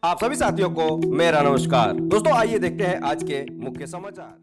आप सभी साथियों को मेरा नमस्कार। दोस्तों आइए देखते हैं आज के मुख्य समाचार।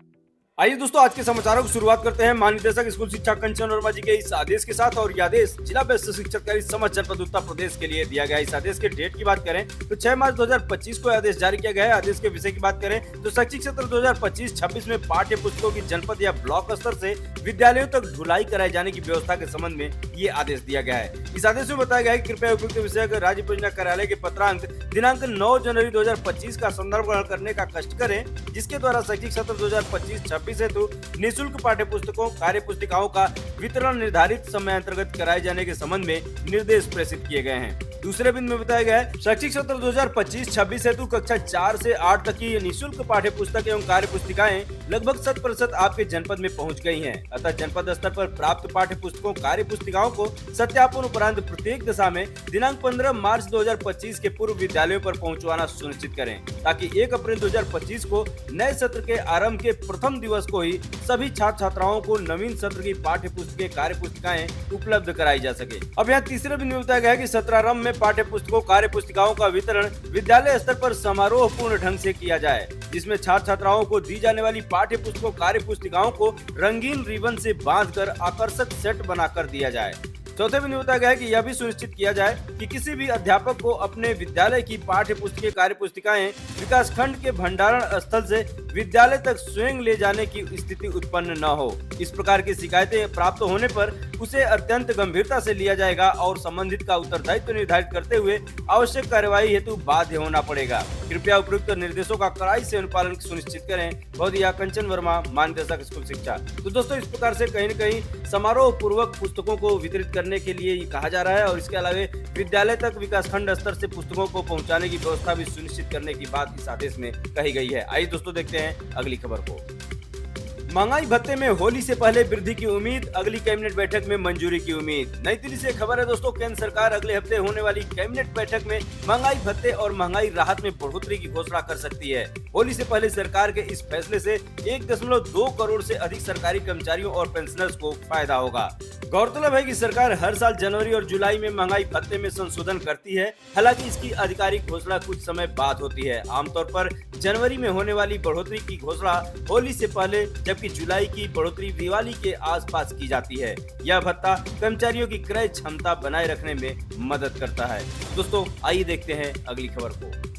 आइए दोस्तों आज के समाचारों की शुरुआत करते हैं महानिदेशक स्कूल शिक्षा कंचन वर्मा जी के इस आदेश के साथ। और यह आदेश जिला बेस्ट शिक्षक कार्य समझ जनपद उत्तर प्रदेश के लिए दिया गया। इस आदेश के डेट की बात करें तो 6 मार्च 2025 को आदेश जारी किया गया है। आदेश के विषय की बात करें तो शैक्षिक सत्र 2025-26 में पाठ्य पुस्तकों की जनपद या ब्लॉक स्तर से विद्यालयों तक ढुलाई कराए जाने की व्यवस्था के संबंध में ये आदेश दिया गया है। इस आदेश में बताया गया है कि कृपया उपयुक्त विषय राज्य परियोजना कार्यालय के पत्रांक दिनांक 9 जनवरी 2025 का संदर्भ ग्रहण करने का कष्ट करें, जिसके द्वारा शैक्षिक सत्र 2025-26 हेतु निःशुल्क पाठ्य पुस्तकों कार्य पुस्तिकाओं का वितरण निर्धारित समय अंतर्गत कराए जाने के संबंध में निर्देश प्रेषित किए गए हैं। दूसरे बिंदु में बताया गया है शैक्षिक सत्र 2025-26 हेतु कक्षा 4 से 8 तक की निःशुल्क पाठ्य पुस्तक एवं कार्य पुस्तिकाएं लगभग 100% आपके जनपद में पहुंच गई हैं। अतः जनपद स्तर पर प्राप्त पाठ्य पुस्तकों कार्य पुस्तिकाओं को सत्यापन उपरांत प्रत्येक दशा में दिनांक 15 मार्च 2025 के पूर्व विद्यालयों पर पहुंचवाना सुनिश्चित करें, ताकि 1 अप्रैल 2025 को नए सत्र के आरंभ के प्रथम दिवस को ही सभी छात्र छात्राओं को नवीन सत्र की पाठ्य पुस्तकें कार्य पुस्तिकाएं उपलब्ध कराई जा सके। अब यहाँ तीसरे बिंदु में बताया गया है कि सत्रारंभ में पाठ्य पुस्तकों कार्य पुस्तिकाओं का वितरण विद्यालय स्तर पर समारोह पूर्ण ढंग से किया जाए, जिसमें छात्र छात्राओं को दी जाने वाली पाठ्य पुस्तकों कार्य पुस्तिकाओं को रंगीन रिबन से बांधकर आकर्षक सेट बनाकर दिया जाए। चौथे बिंदु बताया गया है कि यह भी सुनिश्चित किया जाए कि किसी भी अध्यापक को अपने विद्यालय की पाठ्य पुस्तकें कार्य पुस्तिकाएं विकासखंड के भंडारण स्थल से विद्यालय तक स्वयं ले जाने की स्थिति उत्पन्न न हो। इस प्रकार की शिकायतें प्राप्त होने पर उसे अत्यंत गंभीरता से लिया जाएगा और संबंधित का उत्तरदायित्व निर्धारित करते हुए आवश्यक कार्यवाही हेतु बाध्य होना पड़ेगा। कृपया उपयुक्त निर्देशों का कड़ाई से अनुपालन सुनिश्चित करें। बहुत कंचन वर्मा, महानिदेशक स्कूल शिक्षा। तो दोस्तों इस प्रकार से कहीं न कहीं समारोह पूर्वक पुस्तकों को वितरित करने के लिए ये कहा जा रहा है और इसके अलावा विद्यालय तक विकासखंड स्तर से पुस्तकों को पहुंचाने की व्यवस्था भी सुनिश्चित करने की बात इस आदेश में कही गई है। आइए दोस्तों देखते हैं अगली खबर को। महंगाई भत्ते में होली से पहले वृद्धि की उम्मीद, अगली कैबिनेट बैठक में मंजूरी की उम्मीद। नई दिल्ली से खबर है दोस्तों, केंद्र सरकार अगले हफ्ते होने वाली कैबिनेट बैठक में महंगाई भत्ते और महंगाई राहत में बढ़ोतरी की घोषणा कर सकती है। होली से पहले सरकार के इस फैसले से 1.2 करोड़ से अधिक सरकारी कर्मचारियों और पेंशनर्स को फायदा होगा। गौरतलब है कि सरकार हर साल जनवरी और जुलाई में महंगाई भत्ते में संशोधन करती है। हालांकि इसकी आधिकारिक घोषणा कुछ समय बाद होती है। आमतौर पर जनवरी में होने वाली बढ़ोतरी की घोषणा होली से पहले, जबकि जुलाई की बढ़ोतरी दिवाली के आसपास की जाती है। यह भत्ता कर्मचारियों की क्रय क्षमता बनाए रखने में मदद करता है। दोस्तों आइए देखते हैं अगली खबर को।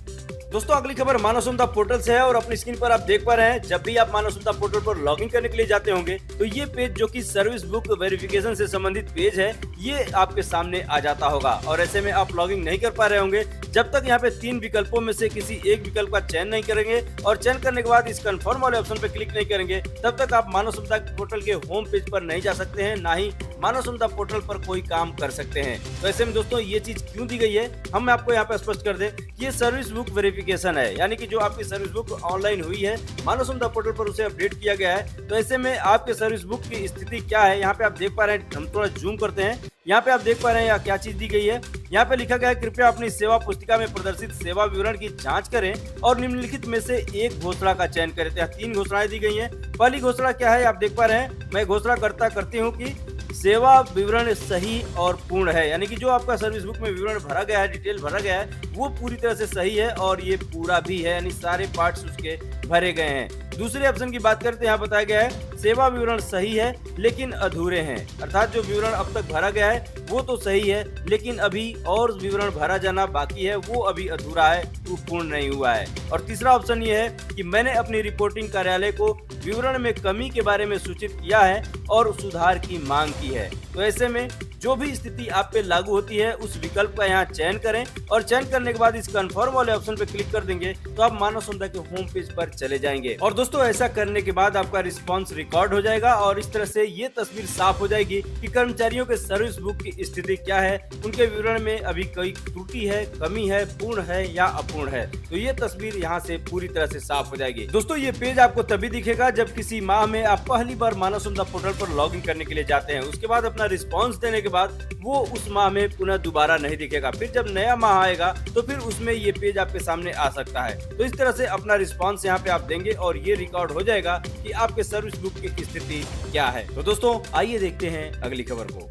दोस्तों अगली खबर मानव संपदा पोर्टल से है और अपनी स्क्रीन पर आप देख पा रहे हैं, जब भी आप मानव संपदा पोर्टल पर लॉगिन करने के लिए जाते होंगे तो ये पेज जो कि सर्विस बुक वेरिफिकेशन से संबंधित पेज है, ये आपके सामने आ जाता होगा। और ऐसे में आप लॉगिन नहीं कर पा रहे होंगे जब तक यहाँ पे 3 विकल्पों में से किसी एक विकल्प का चयन नहीं करेंगे और चयन करने के बाद इस कंफर्म वाले ऑप्शन पे क्लिक नहीं करेंगे, तब तक आप मानव संपदा पोर्टल के होम पेज पर नहीं जा सकते हैं, ना ही मानव संपदा पोर्टल पर कोई काम कर सकते हैं। तो ऐसे में दोस्तों ये चीज क्यों दी गई है, हम आपको यहाँ पे स्पष्ट कर दें। ये सर्विस बुक वेरिफिकेशन है, यानी कि जो आपकी सर्विस बुक ऑनलाइन हुई है मानव संपदा पोर्टल पर उसे अपडेट किया गया है। तो ऐसे में आपके सर्विस बुक की स्थिति क्या है, यहाँ पे आप देख पा रहे हैं। हम थोड़ा जूम करते हैं, यहाँ पे आप देख पा रहे हैं क्या चीज दी गई है। यहाँ पे लिखा गया है कृपया अपनी सेवा पुस्तिका में प्रदर्शित सेवा विवरण की जांच करें और निम्नलिखित में से एक घोषणा का चयन करें। 3 घोषणाएं दी गई हैं। पहली घोषणा क्या है आप देख पा रहे हैं। मैं घोषणा करती हूँ कि सेवा विवरण सही और पूर्ण है, यानी कि जो आपका सर्विस बुक में विवरण भरा गया है, डिटेल भरा गया है, वो पूरी तरह से सही है और ये पूरा भी है, यानी सारे पार्ट्स उसके भरे गए हैं। दूसरे ऑप्शन की बात करते हैं, यहाँ बताया गया है सेवा विवरण सही है लेकिन अधूरे हैं, अर्थात जो विवरण अब तक भरा गया है वो तो सही है लेकिन अभी और विवरण भरा जाना बाकी है, वो अभी अधूरा है, वो पूर्ण नहीं हुआ है। और तीसरा ऑप्शन ये है कि मैंने अपनी रिपोर्टिंग कार्यालय को विवरण में कमी के बारे में सूचित किया है और सुधार की मांग की है। तो ऐसे में जो भी स्थिति आप पे लागू होती है उस विकल्प का यहाँ चयन करें और चयन करने के बाद इस कंफर्म वाले ऑप्शन पे क्लिक कर देंगे तो आप मानव संपदा के होम पेज पर चले जाएंगे। और दोस्तों ऐसा करने के बाद आपका रिस्पांस रिकॉर्ड हो जाएगा और इस तरह से ये तस्वीर साफ हो जाएगी कि कर्मचारियों के सर्विस बुक की स्थिति क्या है, उनके विवरण में अभी कोई त्रुटि है, कमी है, पूर्ण है या अपूर्ण है। तो ये तस्वीर यहाँ से पूरी तरह से साफ हो जाएगी। दोस्तों ये पेज आपको तभी दिखेगा जब किसी माह में आप पहली बार मानव संपदा पोर्टल पर लॉगिन करने के लिए जाते हैं। उसके बाद अपना रिस्पांस देने के बाद वो उस माह में पुनः दोबारा नहीं दिखेगा। फिर जब नया माह आएगा तो फिर उसमें ये पेज आपके सामने आ सकता है। तो इस तरह से अपना रिस्पांस यहाँ पे आप देंगे और ये रिकॉर्ड हो जाएगा कि आपके सर्विस बुक की स्थिति क्या है। तो दोस्तों आइए देखते हैं अगली खबर को।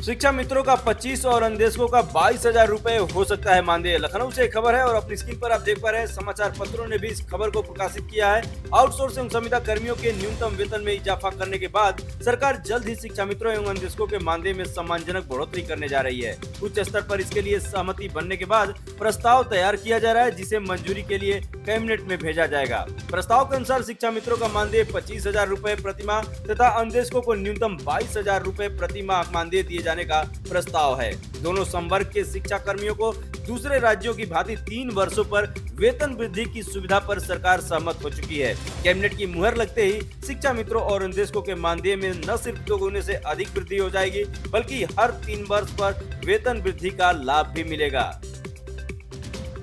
शिक्षा मित्रों का 25 और अन्वेषकों का 22,000 रुपए हो सकता है मानदेय। लखनऊ से खबर है और अपनी स्क्रीन पर आप देख पा रहे हैं, समाचार पत्रों ने भी इस खबर को प्रकाशित किया है। आउटसोर्स एवं संविदा कर्मियों के न्यूनतम वेतन में इजाफा करने के बाद सरकार जल्द ही शिक्षा मित्रों एवं अन्वेषकों के मानदेय में सम्मानजनक बढ़ोतरी करने जा रही है। उच्च स्तर पर इसके लिए सहमति बनने के बाद प्रस्ताव तैयार किया जा रहा है, जिसे मंजूरी के लिए कैबिनेट में भेजा जाएगा। प्रस्ताव के अनुसार शिक्षा मित्रों का मानदेय 25,000 रुपए प्रतिमाह तथा अन्वेषकों को न्यूनतम 22,000 रुपए प्रतिमाह मानदेय दिए जाने का प्रस्ताव है। दोनों संवर्ग के शिक्षा कर्मियों को दूसरे राज्यों की भांति 3 वर्षों पर वेतन वृद्धि की सुविधा पर सरकार सहमत हो चुकी है। कैबिनेट की मुहर लगते ही शिक्षा मित्रों और अन्वेषकों के मानदेय में न सिर्फ 2 गुने से अधिक वृद्धि हो जाएगी, बल्कि हर 3 वर्ष पर वेतन वृद्धि का लाभ भी मिलेगा।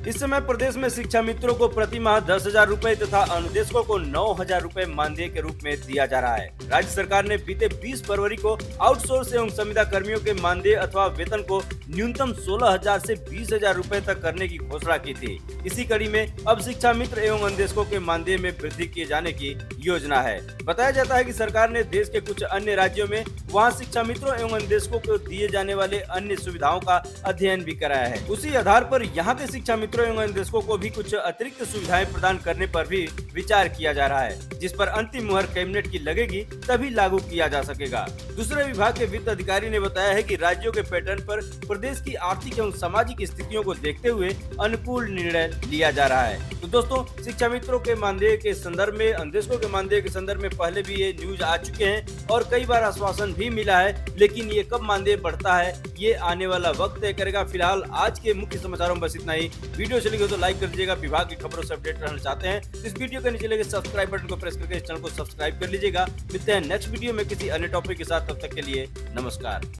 इस समय प्रदेश में शिक्षा मित्रों को प्रति माह 10,000 रुपए तथा अनुदेशकों को 9,000 रुपए मानदेय के रूप में दिया जा रहा है। राज्य सरकार ने बीते 20 फरवरी को आउटसोर्स एवं संविदा कर्मियों के मानदेय अथवा वेतन को न्यूनतम 16,000 से 20,000 रुपए तक करने की घोषणा की थी। इसी कड़ी में अब शिक्षा मित्र एवं अनुदेशकों के मानदेय में वृद्धि किए जाने की योजना है। बताया जाता है कि सरकार ने देश के कुछ अन्य राज्यों में वहां शिक्षा मित्रों एवं अनुदेशकों को दिए जाने वाले अन्य सुविधाओं का अध्ययन भी कराया है। उसी आधार पर यहाँ के शिक्षा मित्रों एवं अनुदेशकों को भी कुछ अतिरिक्त सुविधाएं प्रदान करने पर भी विचार किया जा रहा है, जिस पर अंतिम मुहर कैबिनेट की लगेगी तभी लागू किया जा सकेगा। दूसरे विभाग के वित्त अधिकारी ने बताया है कि राज्यों के पैटर्न पर प्रदेश की आर्थिक एवं सामाजिक स्थितियों को देखते हुए अनुकूल निर्णय लिया जा रहा है। तो दोस्तों, शिक्षा मित्रों के मानदेय के संदर्भ में, अनुदेशकों के मानदेय के संदर्भ में पहले भी ये न्यूज आ चुके हैं और कई बार आश्वासन भी मिला है, लेकिन ये कब मानदेय बढ़ता है ये आने वाला वक्त तय करेगा। फिलहाल आज के मुख्य समाचारों में बस इतना ही। वीडियो चली गई तो लाइक कर दीजिएगा। विभाग की खबरों से अपडेट रहना चाहते हैं इस वीडियो के नीचे लगे सब्सक्राइब बटन को प्रेस करके इस चैनल को सब्सक्राइब कर लीजिएगा। मिलते हैं नेक्स्ट वीडियो में किसी अन्य टॉपिक के साथ, तब तक के लिए नमस्कार।